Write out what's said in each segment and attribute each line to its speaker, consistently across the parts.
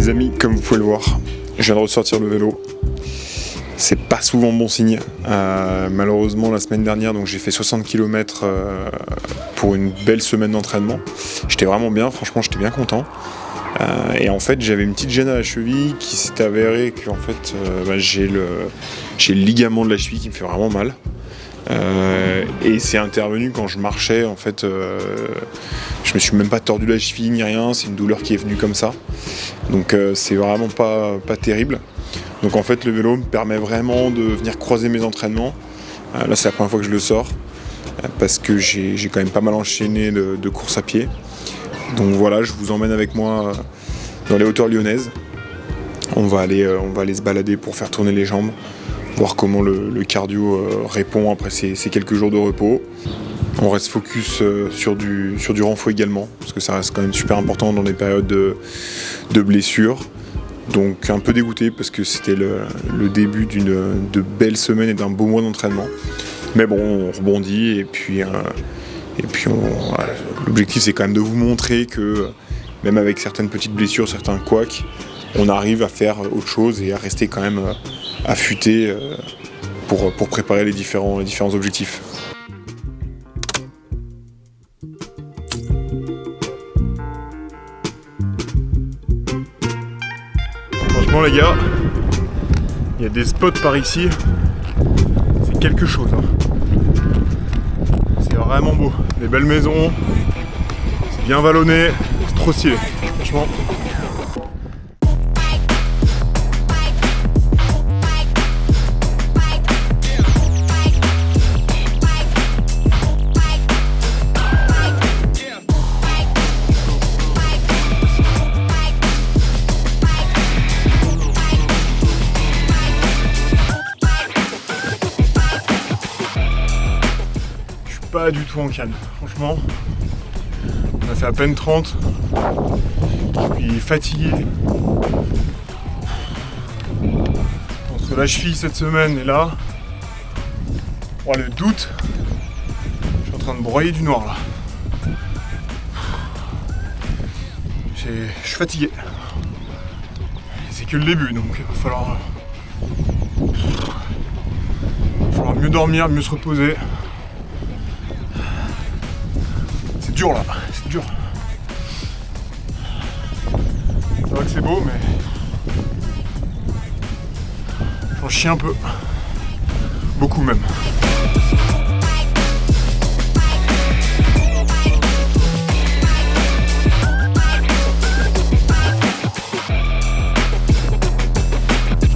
Speaker 1: Les amis, comme vous pouvez le voir, je viens de ressortir le vélo. C'est pas souvent bon signe. Malheureusement, la semaine dernière, donc j'ai fait 60 km pour une belle semaine d'entraînement. J'étais vraiment bien, franchement, j'étais bien content. Et en fait, j'avais une petite gêne à la cheville qui s'est avéré que en fait, j'ai le ligament de la cheville qui me fait vraiment mal. Et c'est intervenu quand je marchais. En fait, je me suis même pas tordu la cheville ni rien. C'est une douleur qui est venue comme ça. Donc, c'est vraiment pas terrible. Donc en fait, le vélo me permet vraiment de venir croiser mes entraînements. Là, c'est la première fois que je le sors parce que j'ai quand même pas mal enchaîné de course à pied. Donc voilà, je vous emmène avec moi dans les hauteurs lyonnaises. On va aller se balader pour faire tourner les jambes, voir comment le cardio répond après ces quelques jours de repos. On reste focus sur du renfort également, parce que ça reste quand même super important dans les périodes de blessures. Donc un peu dégoûté parce que c'était le début de belles semaines et d'un beau mois d'entraînement. Mais bon, on rebondit et puis voilà, l'objectif c'est quand même de vous montrer que même avec certaines petites blessures, certains couacs, on arrive à faire autre chose et à rester quand même affûté pour préparer les différents objectifs. Franchement les gars, il y a des spots par ici, c'est quelque chose. C'est vraiment beau, des belles maisons, c'est bien vallonné, c'est trop stylé, franchement. Pas du tout en calme, franchement. On a fait à peine 30. Je suis fatigué. Entre la cheville cette semaine et là, oh, le doute, je suis en train de broyer du noir là. Je suis fatigué. C'est que le début, donc il va falloir mieux dormir, mieux se reposer. C'est dur là, c'est dur. C'est vrai que c'est beau, mais j'en chie un peu. Beaucoup même.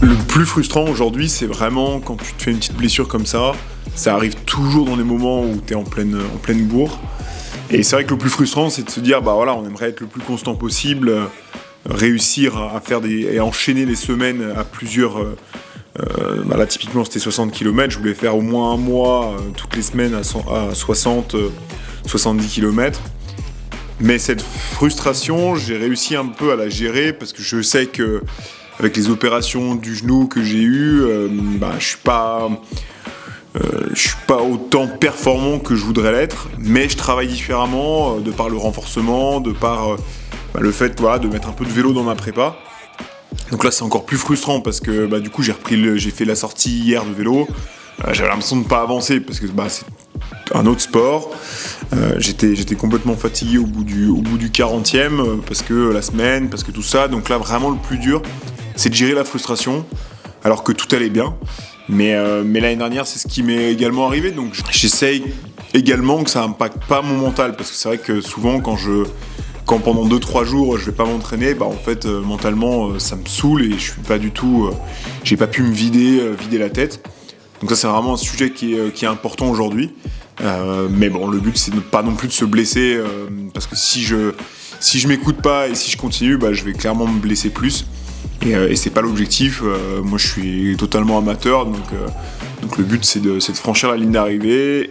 Speaker 1: Le plus frustrant aujourd'hui, c'est vraiment quand tu te fais une petite blessure comme ça. Ça arrive toujours dans les moments où tu es en pleine bourre. Et c'est vrai que le plus frustrant, c'est de se dire, bah voilà, on aimerait être le plus constant possible, réussir à faire et à enchaîner les semaines à plusieurs. Là, typiquement, c'était 60 km. Je voulais faire au moins un mois, toutes les semaines, à 60, 70 km. Mais cette frustration, j'ai réussi un peu à la gérer parce que je sais que avec les opérations du genou que j'ai eues, je suis pas autant performant que je voudrais l'être, mais je travaille différemment de par le renforcement, de par le fait de mettre un peu de vélo dans ma prépa. Donc là c'est encore plus frustrant parce que du coup j'ai fait la sortie hier de vélo. J'avais l'impression de ne pas avancer parce que c'est un autre sport. J'étais complètement fatigué au bout du 40e parce que la semaine, parce que tout ça. Donc là vraiment le plus dur c'est de gérer la frustration alors que tout allait bien. Mais l'année dernière, c'est ce qui m'est également arrivé, donc j'essaye également que ça n'impacte pas mon mental, parce que c'est vrai que souvent quand pendant 2-3 jours je vais pas m'entraîner, en fait mentalement ça me saoule et je suis pas du tout, j'ai pas pu me vider la tête. Donc ça c'est vraiment un sujet qui est important aujourd'hui. Mais bon, le but c'est de pas non plus de se blesser, parce que si je m'écoute pas et si je continue, je vais clairement me blesser plus. Et c'est pas l'objectif. Moi je suis totalement amateur, donc le but c'est de franchir la ligne d'arrivée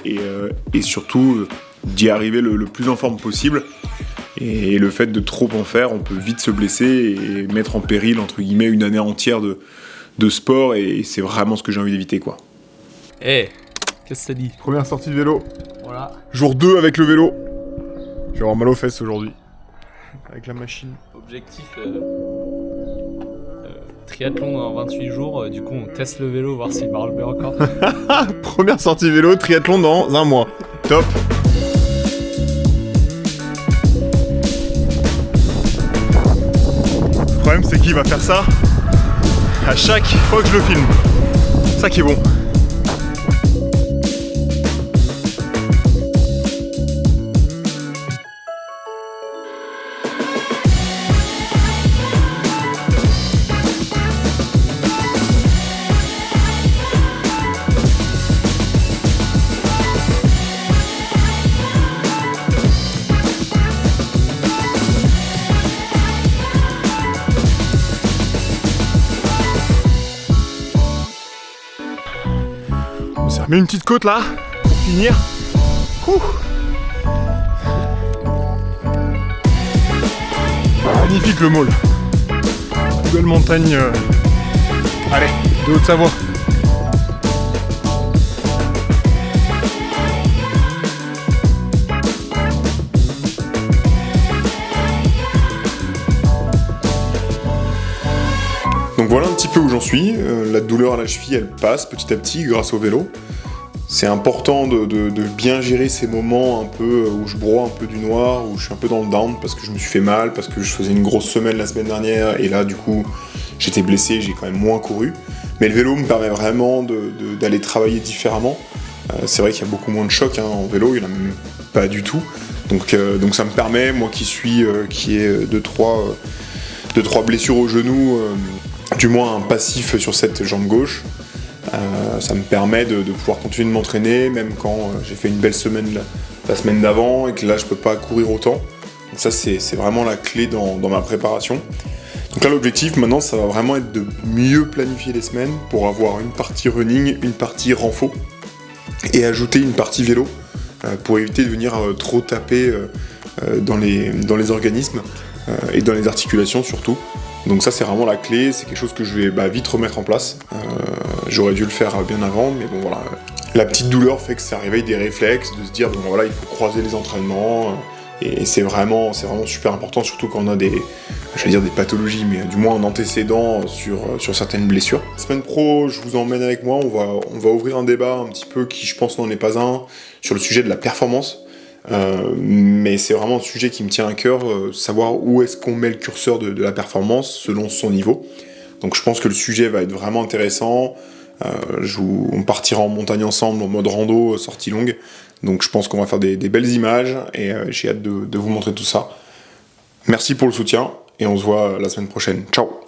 Speaker 1: et surtout d'y arriver le plus en forme possible. Et le fait de trop en faire, on peut vite se blesser et mettre en péril entre guillemets une année entière de sport, et c'est vraiment ce que j'ai envie d'éviter quoi.
Speaker 2: Qu'est-ce que ça dit ?
Speaker 1: Première sortie de vélo.
Speaker 2: Voilà.
Speaker 1: Jour 2 avec le vélo. Je vais avoir mal aux fesses aujourd'hui avec la machine.
Speaker 2: Objectif triathlon dans 28 jours, du coup on teste le vélo, voir s'il marche bien encore.
Speaker 1: Première sortie vélo, triathlon dans un mois. Top. Le problème c'est qu'il va faire ça à chaque fois que je le filme. Ça qui est bon. On se remet une petite côte là, pour finir. Ouh. Magnifique le Maule. Plus belle montagne, allez, de Haute-Savoie. Donc voilà un petit peu où j'en suis. La douleur à la cheville, elle passe petit à petit grâce au vélo. C'est important de bien gérer ces moments un peu où je broie un peu du noir, où je suis un peu dans le down parce que je me suis fait mal, parce que je faisais une grosse semaine la semaine dernière et là du coup j'étais blessé, j'ai quand même moins couru. Mais le vélo me permet vraiment d'aller travailler différemment. C'est vrai qu'il y a beaucoup moins de chocs en vélo, il n'y en a même pas du tout. Donc ça me permet, moi qui ai 2-3 blessures au genou, du moins un passif sur cette jambe gauche, ça me permet de pouvoir continuer de m'entraîner, même quand j'ai fait une belle semaine la semaine d'avant et que là je peux pas courir autant. Donc ça c'est vraiment la clé dans ma préparation. Donc là l'objectif maintenant ça va vraiment être de mieux planifier les semaines pour avoir une partie running, une partie renfo et ajouter une partie vélo pour éviter de venir trop taper dans les organismes et dans les articulations surtout. Donc ça c'est vraiment la clé, c'est quelque chose que je vais vite remettre en place. J'aurais dû le faire bien avant, mais bon voilà. La petite douleur fait que ça réveille des réflexes, de se dire bon voilà il faut croiser les entraînements, et c'est vraiment super important, surtout quand on a des pathologies, mais du moins un antécédent sur certaines blessures. Semaine pro, je vous emmène avec moi, on va ouvrir un débat un petit peu qui je pense n'en est pas un, sur le sujet de la performance. Mais c'est vraiment un sujet qui me tient à cœur, savoir où est-ce qu'on met le curseur de la performance selon son niveau. Donc je pense que le sujet va être vraiment intéressant. On partira en montagne ensemble en mode rando, sortie longue. Donc je pense qu'on va faire des belles images et j'ai hâte de vous montrer tout ça. Merci pour le soutien et on se voit la semaine prochaine. Ciao!